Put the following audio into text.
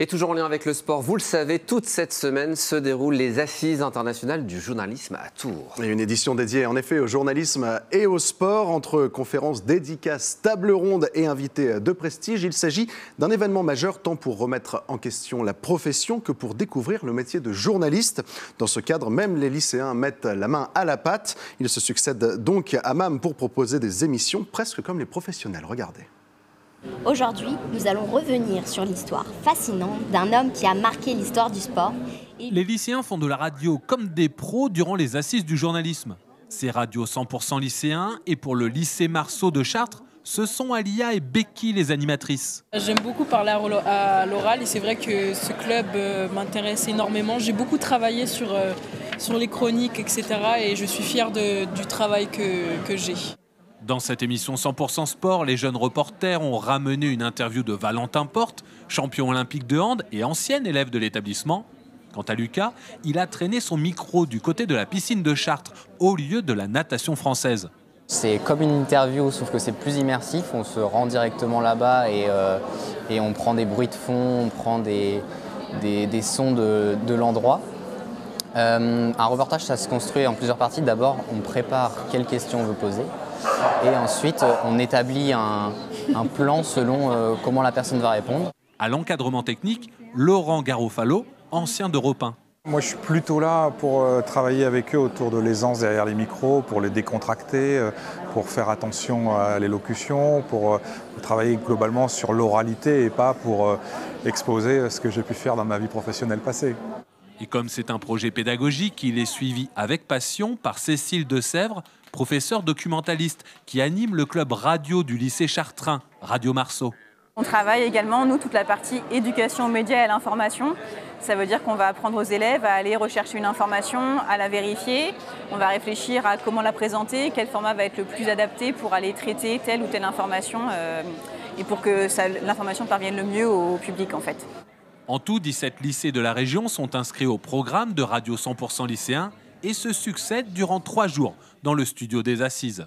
Et toujours en lien avec le sport, vous le savez, toute cette semaine se déroulent les Assises internationales du journalisme à Tours. Et une édition dédiée en effet au journalisme et au sport, entre conférences, dédicaces, tables rondes et invités de prestige. Il s'agit d'un événement majeur tant pour remettre en question la profession que pour découvrir le métier de journaliste. Dans ce cadre, même les lycéens mettent la main à la pâte. Ils se succèdent donc à MAM pour proposer des émissions presque comme les professionnels. Regardez. Aujourd'hui, nous allons revenir sur l'histoire fascinante d'un homme qui a marqué l'histoire du sport. Les lycéens font de la radio comme des pros durant les assises du journalisme. C'est radio 100% lycéen et pour le lycée Marceau de Chartres, ce sont Alia et Becky les animatrices. J'aime beaucoup parler à l'oral et c'est vrai que ce club m'intéresse énormément. J'ai beaucoup travaillé sur les chroniques, etc. et je suis fière du travail que j'ai. Dans cette émission 100% sport, les jeunes reporters ont ramené une interview de Valentin Porte, champion olympique de hand et ancien élève de l'établissement. Quant à Lucas, il a traîné son micro du côté de la piscine de Chartres, au lieu de la natation française. C'est comme une interview, sauf que c'est plus immersif. On se rend directement là-bas et on prend des bruits de fond, on prend des sons de l'endroit. Un reportage, ça se construit en plusieurs parties. D'abord, on prépare quelles questions on veut poser. Et ensuite, on établit un plan selon comment la personne va répondre. À l'encadrement technique, Laurent Garofalo, ancien d'Europe 1. Moi, je suis plutôt là pour travailler avec eux autour de l'aisance derrière les micros, pour les décontracter, pour faire attention à l'élocution, pour travailler globalement sur l'oralité et pas pour exposer ce que j'ai pu faire dans ma vie professionnelle passée. Et comme c'est un projet pédagogique, il est suivi avec passion par Cécile Desèvres, professeure documentaliste qui anime le club radio du lycée chartrain, Radio Marceau. On travaille également, nous, toute la partie éducation aux médias et à l'information. Ça veut dire qu'on va apprendre aux élèves à aller rechercher une information, à la vérifier. On va réfléchir à comment la présenter, quel format va être le plus adapté pour aller traiter telle ou telle information et pour que l'information parvienne le mieux au public, en fait. En tout, 17 lycées de la région sont inscrits au programme de Radio 100% lycéen et se succèdent durant 3 jours dans le studio des Assises.